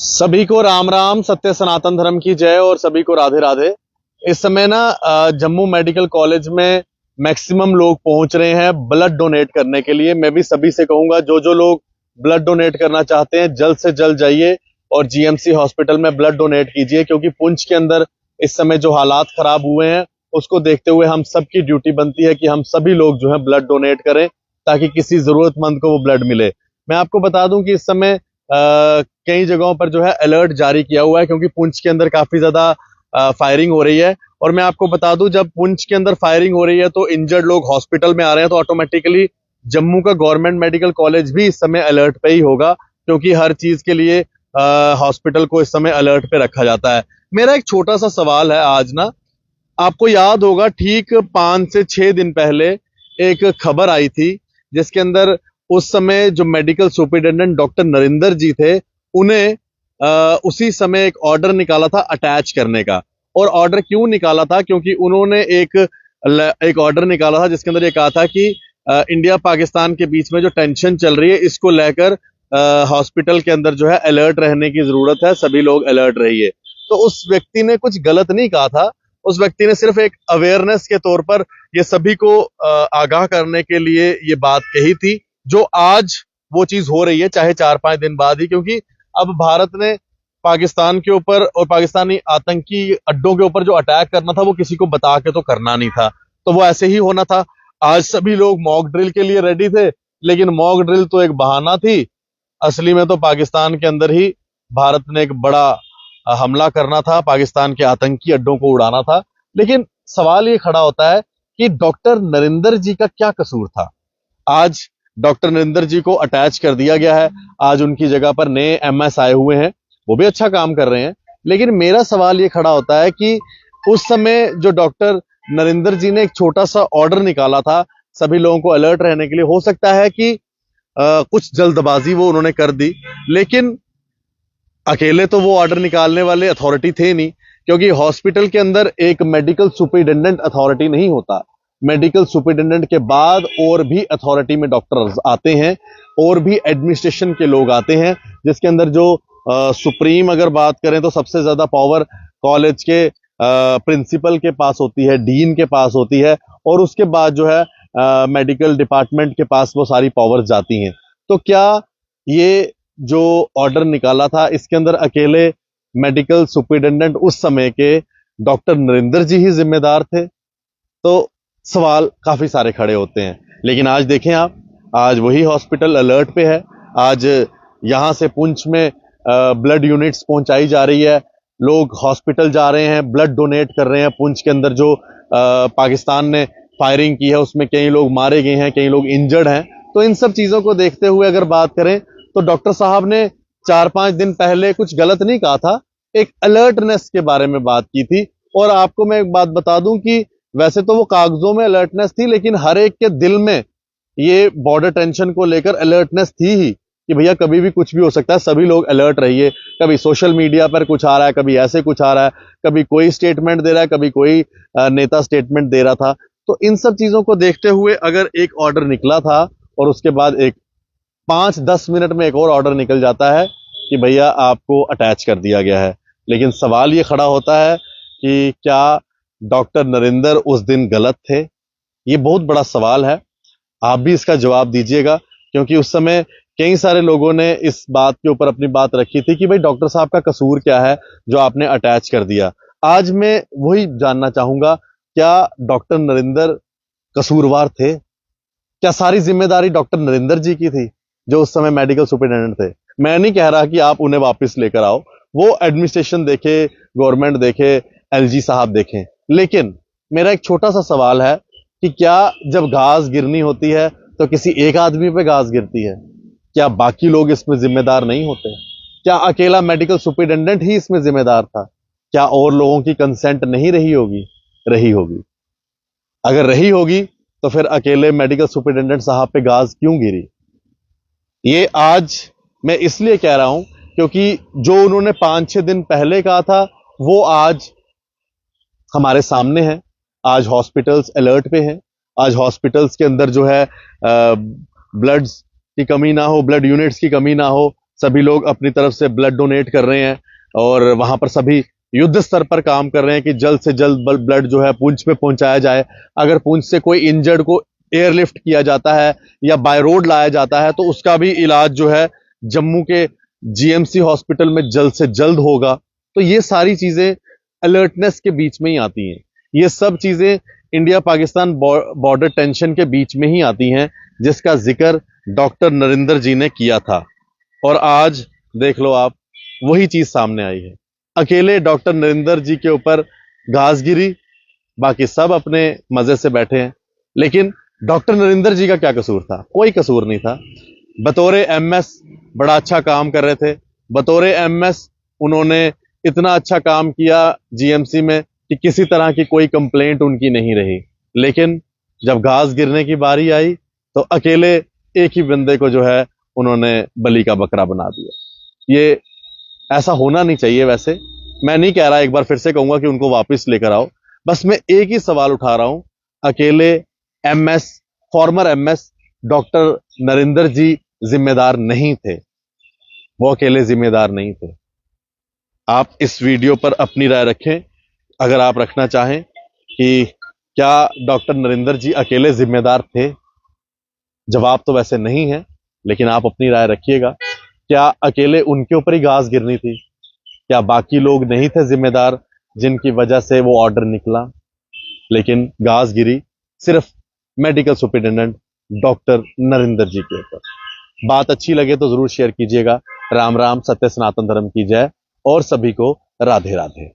सभी को राम राम, सत्य सनातन धर्म की जय और सभी को राधे राधे। इस समय ना जम्मू मेडिकल कॉलेज में मैक्सिमम लोग पहुंच रहे हैं ब्लड डोनेट करने के लिए। मैं भी सभी से कहूंगा जो जो लोग ब्लड डोनेट करना चाहते हैं जल्द से जल्द जाइए और जीएमसी हॉस्पिटल में ब्लड डोनेट कीजिए, क्योंकि पुंछ के अंदर इस समय जो हालात खराब हुए हैं उसको देखते हुए हम सबकी ड्यूटी बनती है कि हम सभी लोग जो है ब्लड डोनेट करें ताकि किसी जरूरतमंद को वो ब्लड मिले। मैं आपको बता दूं कि इस समय कई जगहों पर जो है अलर्ट जारी किया हुआ है, क्योंकि पुंछ के अंदर काफी ज्यादा फायरिंग हो रही है। और मैं आपको बता दूं, जब पुंछ के अंदर फायरिंग हो रही है तो इंजर्ड लोग हॉस्पिटल में आ रहे हैं, तो ऑटोमेटिकली जम्मू का गवर्नमेंट मेडिकल कॉलेज भी इस समय अलर्ट पे ही होगा, क्योंकि हर चीज के लिए हॉस्पिटल को इस समय अलर्ट पे रखा जाता है। मेरा एक छोटा सा सवाल है आज ना, आपको याद होगा ठीक 5 से 6 दिन पहले एक खबर आई थी जिसके अंदर उस समय जो मेडिकल सुपरिटेंडेंट डॉक्टर नरिंदर जी थे, उन्हें उसी समय एक ऑर्डर निकाला था अटैच करने का। और ऑर्डर क्यों निकाला था? क्योंकि उन्होंने एक ऑर्डर निकाला था जिसके अंदर ये कहा था कि इंडिया पाकिस्तान के बीच में जो टेंशन चल रही है इसको लेकर हॉस्पिटल के अंदर जो है अलर्ट रहने की जरूरत है, सभी लोग अलर्ट रहिए। तो उस व्यक्ति ने कुछ गलत नहीं कहा था, उस व्यक्ति ने सिर्फ एक अवेयरनेस के तौर पर ये सभी को आगाह करने के लिए ये बात कही थी, जो आज वो चीज हो रही है, चाहे 4-5 दिन बाद ही। क्योंकि अब भारत ने पाकिस्तान के ऊपर और पाकिस्तानी आतंकी अड्डों के ऊपर जो अटैक करना था वो किसी को बता के तो करना नहीं था, तो वो ऐसे ही होना था। आज सभी लोग मॉक ड्रिल के लिए रेडी थे, लेकिन मॉक ड्रिल तो एक बहाना थी, असली में तो पाकिस्तान के अंदर ही भारत ने एक बड़ा हमला करना था, पाकिस्तान के आतंकी अड्डों को उड़ाना था। लेकिन सवाल ये खड़ा होता है कि डॉक्टर नरिंदर जी का क्या कसूर था? आज डॉक्टर नरिंदर जी को अटैच कर दिया गया है, आज उनकी जगह पर नए एमएस आए हुए हैं, वो भी अच्छा काम कर रहे हैं। लेकिन मेरा सवाल ये खड़ा होता है कि उस समय जो डॉक्टर नरिंदर जी ने एक छोटा सा ऑर्डर निकाला था सभी लोगों को अलर्ट रहने के लिए, हो सकता है कि कुछ जल्दबाजी वो उन्होंने कर दी, लेकिन अकेले तो वो ऑर्डर निकालने वाले अथॉरिटी थे नहीं, क्योंकि हॉस्पिटल के अंदर एक मेडिकल सुपरिटेंडेंट अथॉरिटी नहीं होता। मेडिकल सुपरिटेंडेंट के बाद और भी अथॉरिटी में डॉक्टर्स आते हैं और भी एडमिनिस्ट्रेशन के लोग आते हैं, जिसके अंदर जो सुप्रीम अगर बात करें तो सबसे ज्यादा पावर कॉलेज के प्रिंसिपल के पास होती है, डीन के पास होती है, और उसके बाद जो है मेडिकल डिपार्टमेंट के पास वो सारी पावर्स जाती हैं। तो क्या ये जो ऑर्डर निकाला था इसके अंदर अकेले मेडिकल सुपरिटेंडेंट उस समय के डॉक्टर नरिंदर जी ही जिम्मेदार थे? तो सवाल काफी सारे खड़े होते हैं। लेकिन आज देखें आप, आज वही हॉस्पिटल अलर्ट पे है। आज यहां से पुंछ में ब्लड यूनिट्स पहुंचाई जा रही है, लोग हॉस्पिटल जा रहे हैं, ब्लड डोनेट कर रहे हैं। पुंछ के अंदर जो पाकिस्तान ने फायरिंग की है उसमें कई लोग मारे गए हैं, कई लोग इंजर्ड हैं। तो इन सब चीजों को देखते हुए अगर बात करें तो डॉक्टर साहब ने 4-5 दिन पहले कुछ गलत नहीं कहा था, एक अलर्टनेस के बारे में बात की थी। और आपको मैं एक बात बता दूं कि वैसे तो वो कागजों में अलर्टनेस थी, लेकिन हर एक के दिल में ये बॉर्डर टेंशन को लेकर अलर्टनेस थी ही कि भैया कभी भी कुछ भी हो सकता है, सभी लोग अलर्ट रहिए। कभी सोशल मीडिया पर कुछ आ रहा है, कभी ऐसे कुछ आ रहा है, कभी कोई स्टेटमेंट दे रहा है, कभी कोई नेता स्टेटमेंट दे रहा था। तो इन सब चीजों को देखते हुए अगर एक ऑर्डर निकला था और उसके बाद एक 5-10 मिनट में एक और ऑर्डर निकल जाता है कि भैया आपको अटैच कर दिया गया है, लेकिन सवाल ये खड़ा होता है कि क्या डॉक्टर नरिंदर उस दिन गलत थे? ये बहुत बड़ा सवाल है, आप भी इसका जवाब दीजिएगा, क्योंकि उस समय कई सारे लोगों ने इस बात के ऊपर अपनी बात रखी थी कि भाई डॉक्टर साहब का कसूर क्या है जो आपने अटैच कर दिया। आज मैं वही जानना चाहूंगा, क्या डॉक्टर नरिंदर कसूरवार थे? क्या सारी जिम्मेदारी डॉक्टर नरिंदर जी की थी जो उस समय मेडिकल सुपरिटेंडेंट थे? मैं नहीं कह रहा कि आप उन्हें वापस लेकर आओ, वो एडमिनिस्ट्रेशन देखे, गवर्नमेंट देखे, एलजी साहब देखें, लेकिन मेरा एक छोटा सा सवाल है कि क्या जब घास गिरनी होती है तो किसी एक आदमी पे घास गिरती है? क्या बाकी लोग इसमें जिम्मेदार नहीं होते? क्या अकेला मेडिकल सुपरिटेंडेंट ही इसमें जिम्मेदार था? क्या और लोगों की कंसेंट नहीं रही होगी? रही होगी। अगर रही होगी तो फिर अकेले मेडिकल सुपरिटेंडेंट साहब पे घास क्यों गिरी? ये आज मैं इसलिए कह रहा हूं क्योंकि जो उन्होंने 5-6 दिन पहले कहा था वो आज हमारे सामने है। आज हॉस्पिटल्स अलर्ट पे हैं, आज हॉस्पिटल्स के अंदर जो है ब्लड्स की कमी ना हो, ब्लड यूनिट्स की कमी ना हो, सभी लोग अपनी तरफ से ब्लड डोनेट कर रहे हैं और वहां पर सभी युद्ध स्तर पर काम कर रहे हैं कि जल्द से जल्द ब्लड जो है पुंछ पे पहुंचाया जाए। अगर पुंछ से कोई इंजर्ड को एयरलिफ्ट किया जाता है या बाय रोड लाया जाता है तो उसका भी इलाज जो है जम्मू के जीएमसी हॉस्पिटल में जल्द से जल्द होगा। तो ये सारी चीजें अलर्टनेस के बीच में ही आती हैं। ये सब चीजें इंडिया पाकिस्तान बॉर्डर टेंशन के बीच में ही आती हैं, जिसका जिक्र डॉक्टर नरेंद्र जी ने किया था। और आज देख लो आप, वही चीज सामने आई है। अकेले डॉक्टर नरेंद्र जी के ऊपर घास गिरी, बाकी सब अपने मजे से बैठे हैं। लेकिन डॉक्टर नरेंद्र जी का क्या कसूर था? कोई कसूर नहीं था। बतौर एमएस बड़ा अच्छा काम कर रहे थे। बतौर एमएस उन्होंने इतना अच्छा काम किया जीएमसी में कि किसी तरह की कोई कंप्लेंट उनकी नहीं रही। लेकिन जब घास गिरने की बारी आई तो अकेले एक ही बंदे को जो है उन्होंने बलि का बकरा बना दिया। ये ऐसा होना नहीं चाहिए। वैसे मैं नहीं कह रहा, एक बार फिर से कहूंगा कि उनको वापस लेकर आओ। बस मैं एक ही सवाल उठा रहा हूं, अकेले MS, former MS doctor Narendra ji जिम्मेदार नहीं थे। वो अकेले जिम्मेदार नहीं थे। आप इस वीडियो पर अपनी राय रखें, अगर आप रखना चाहें कि क्या डॉक्टर नरेंद्र जी अकेले जिम्मेदार थे। जवाब तो वैसे नहीं है, लेकिन आप अपनी राय रखिएगा। क्या अकेले उनके ऊपर ही घास गिरनी थी? क्या बाकी लोग नहीं थे जिम्मेदार जिनकी वजह से वो ऑर्डर निकला? लेकिन घास गिरी सिर्फ मेडिकल सुपरिटेंडेंट डॉक्टर नरेंद्र जी के ऊपर। बात अच्छी लगे तो जरूर शेयर कीजिएगा। राम राम, सत्य सनातन धर्म की जय और सभी को राधे राधे।